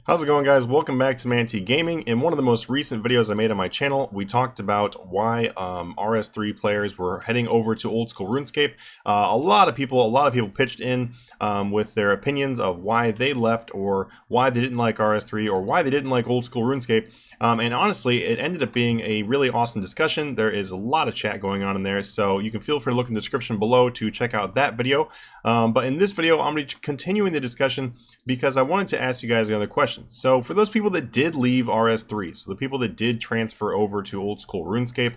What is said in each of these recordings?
How's it going, guys? Welcome back to Manatee Gaming. In one of the most recent videos I made on my channel, we talked about why RS3 players were heading over to old school RuneScape. A lot of people pitched in with their opinions of why they left, or why they didn't like RS3, or why they didn't like old school RuneScape. And honestly, it ended up being a really awesome discussion. There is a lot of chat going on in there, so you can feel free to look in the description below to check out that video. But in this video, I'm going to be continuing the discussion because I wanted to ask you guys another question. So for those people that did leave RS3, so the people that did transfer over to old school RuneScape,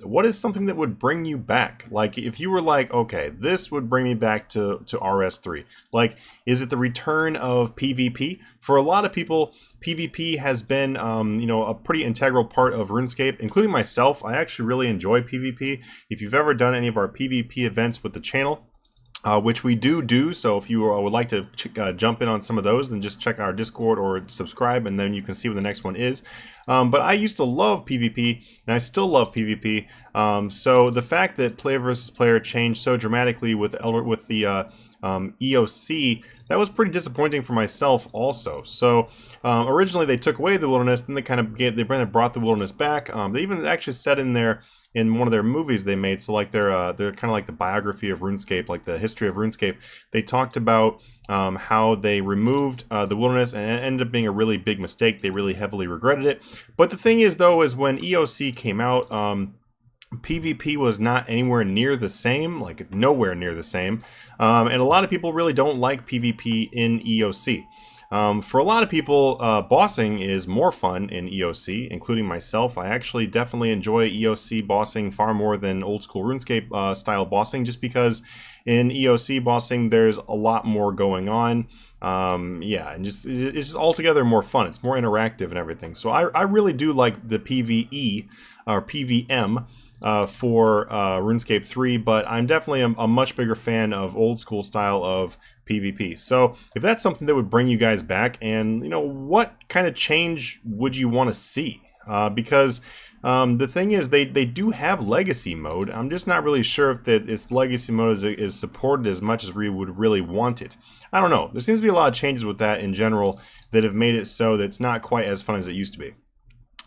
what is something that would bring you back? Like, if you were like, okay, this would bring me back to RS3. Like, is it the return of PvP? For a lot of people, PvP has been, a pretty integral part of RuneScape, including myself. I actually really enjoy PvP. If you've ever done any of our PvP events with the channel, which we do, so if you would like to jump in on some of those, then just check out our Discord or subscribe, and then you can see what the next one is. But I used to love PvP, and I still love PvP. So the fact that player versus player changed so dramatically with the EOC, that was pretty disappointing for myself also. So originally they took away the wilderness, then they brought the wilderness back. They even actually said in one of their movies they made, so like they're kind of like the biography of RuneScape, like the history of RuneScape. They talked about how they removed the wilderness, and it ended up being a really big mistake. They really heavily regretted it. But the thing is, though, is when EOC came out, PvP was not anywhere near the same, like nowhere near the same, and a lot of people really don't like PvP in EOC. For a lot of people, bossing is more fun in EOC, including myself. I actually definitely enjoy EOC bossing far more than old school RuneScape style bossing, just because in EOC bossing there's a lot more going on. Yeah, and it's just altogether more fun. It's more interactive and everything. So I really do like the PvE or PvM for RuneScape 3, but I'm definitely a much bigger fan of old school style of PvP. So if that's something that would bring you guys back, and what kind of change would you want to see? Because the thing is, they do have legacy mode. I'm just not really sure if its legacy mode is supported as much as we would really want it. I don't know. There seems to be a lot of changes with that in general that have made it so that it's not quite as fun as it used to be.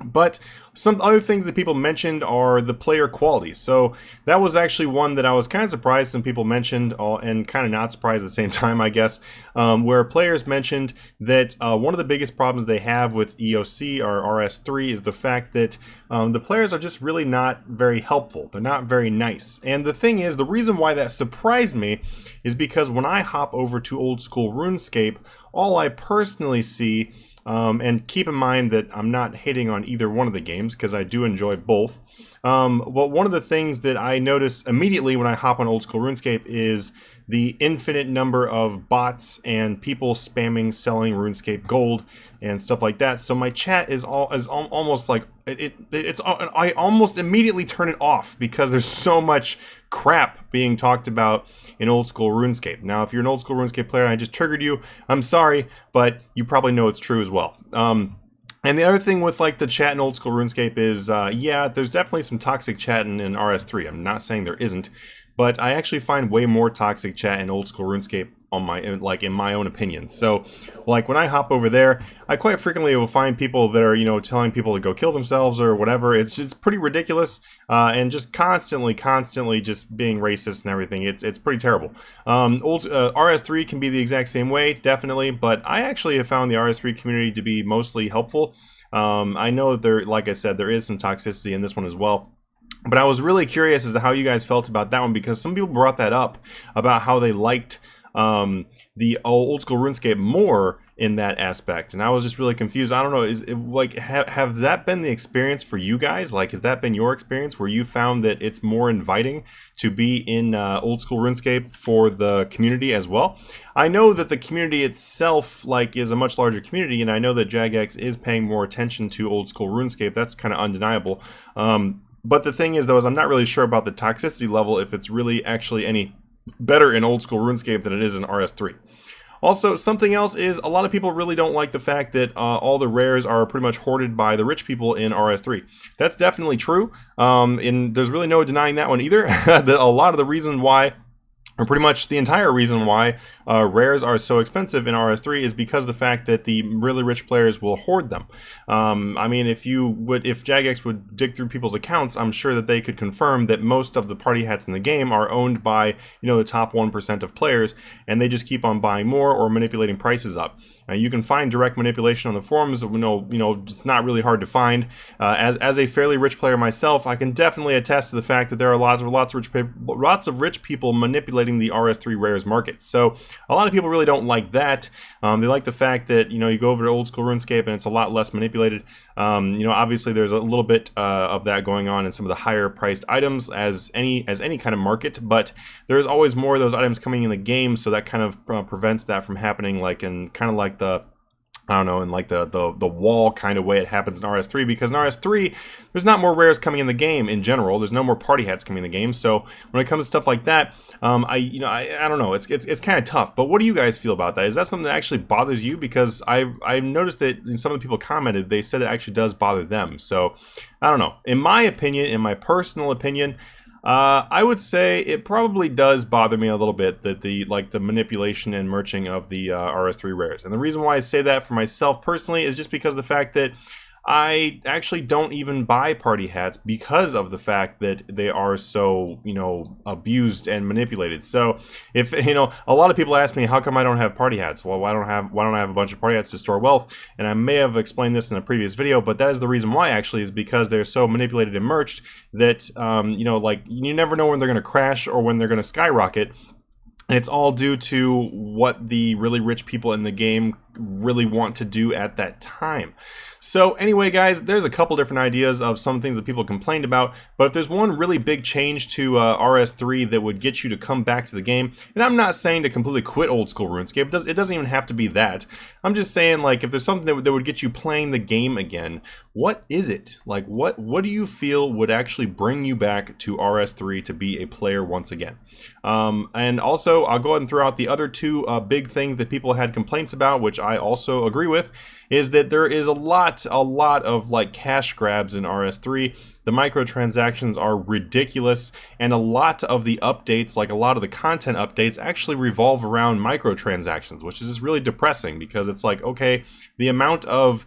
But some other things that people mentioned are the player quality. So that was actually one that I was kind of surprised some people mentioned, and kind of not surprised at the same time, I guess, where players mentioned that one of the biggest problems they have with EOC or RS3 is the fact that the players are just really not very helpful. They're not very nice. And the thing is, the reason why that surprised me is because when I hop over to old school RuneScape, all I personally see, and keep in mind that I'm not hating on either one of the games because I do enjoy both. But one of the things that I notice immediately when I hop on old school RuneScape is the infinite number of bots and people spamming selling RuneScape gold and stuff like that. So my chat is almost like I almost immediately turn it off because there's so much crap being talked about in old school RuneScape. Now, if you're an old school RuneScape player and I just triggered you, I'm sorry, but you probably know it's true as well. And the other thing with like the chat in old school RuneScape is, yeah, there's definitely some toxic chat in RS3. I'm not saying there isn't, but I actually find way more toxic chat in old school RuneScape in my own opinion. So like when I hop over there, I quite frequently will find people that are, telling people to go kill themselves or whatever. It's pretty ridiculous, and just constantly just being racist and everything. It's pretty terrible. RS3 can be the exact same way, definitely, but I actually have found the RS3 community to be mostly helpful. I know that like I said, there is some toxicity in this one as well. But I was really curious as to how you guys felt about that one, because some people brought that up about how they liked the old school RuneScape more in that aspect, and I was just really confused. I don't know, is it like have that been the experience for you guys? Like, has that been your experience where you found that it's more inviting to be in old school RuneScape for the community as well? I know that the community itself is a much larger community, and I know that Jagex is paying more attention to old school RuneScape. That's kind of undeniable. But the thing is, though, is I'm not really sure about the toxicity level, if it's really actually any better in old school RuneScape than it is in RS3. Also, something else is a lot of people really don't like the fact that all the rares are pretty much hoarded by the rich people in RS3. That's definitely true, and there's really no denying that one either. That a lot of the reason why or pretty much the entire reason why rares are so expensive in RS3 is because of the fact that the really rich players will hoard them. I mean, if Jagex would dig through people's accounts, I'm sure that they could confirm that most of the party hats in the game are owned by, the top 1% of players, and they just keep on buying more or manipulating prices up. You can find direct manipulation on the forums. It's not really hard to find. As a fairly rich player myself, I can definitely attest to the fact that there are lots of rich people manipulating the RS3 rares market. So a lot of people really don't like that. They like the fact that you go over to old school RuneScape and it's a lot less manipulated. Obviously there's a little bit of that going on in some of the higher priced items as any kind of market, but there's always more of those items coming in the game, so that kind of prevents that from happening, like in kind of like the the wall kind of way it happens in RS3, because in RS3 there's not more rares coming in the game in general. There's no more party hats coming in the game. So when it comes to stuff like that, I don't know. It's kind of tough. But what do you guys feel about that? Is that something that actually bothers you? Because I've noticed that some of the people commented, they said it actually does bother them. So I don't know. In my opinion, in my personal opinion, I would say it probably does bother me a little bit that the manipulation and merching of the RS3 rares. And the reason why I say that for myself personally is just because of the fact that I actually don't even buy party hats because of the fact that they are so, abused and manipulated. So if, a lot of people ask me, how come I don't have party hats? Well, why don't I have a bunch of party hats to store wealth? And I may have explained this in a previous video, but that is the reason why, actually, is because they're so manipulated and merged that, you never know when they're going to crash or when they're going to skyrocket. And it's all due to what the really rich people in the game really want to do at that time. So anyway, guys, there's a couple different ideas of some things that people complained about, but if there's one really big change to RS3 that would get you to come back to the game, and I'm not saying to completely quit old school RuneScape, it doesn't even have to be that. I'm just saying, like, if there's something that would get you playing the game again, what is it? Like, what do you feel would actually bring you back to RS3 to be a player once again? And also, I'll go ahead and throw out the other two big things that people had complaints about, which I also agree with, is that there is a lot of like cash grabs in RS3. The microtransactions are ridiculous, and a lot of the updates, like a lot of the content updates, actually revolve around microtransactions, which is just really depressing, because it's like, okay, the amount of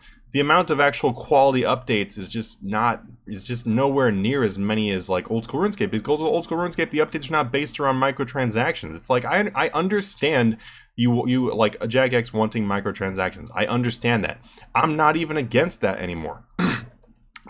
actual quality updates is just nowhere near as many as like old school RuneScape. Because old school RuneScape, the updates are not based around microtransactions. It's like, I understand you like a Jagex wanting microtransactions. I understand that. I'm not even against that anymore.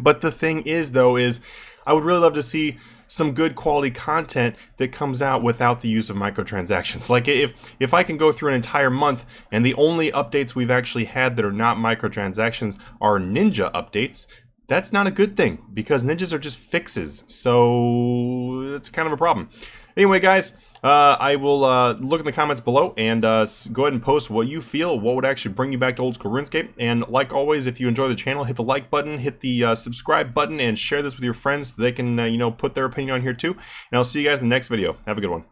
But the thing is, though, is I would really love to see some good quality content that comes out without the use of microtransactions. Like, if I can go through an entire month and the only updates we've actually had that are not microtransactions are ninja updates, that's not a good thing, because ninjas are just fixes. So it's kind of a problem. Anyway, guys, I will look in the comments below and go ahead and post what you feel, what would actually bring you back to old school RuneScape. And like always, if you enjoy the channel, hit the like button, hit the subscribe button, and share this with your friends so they can, put their opinion on here too. And I'll see you guys in the next video. Have a good one.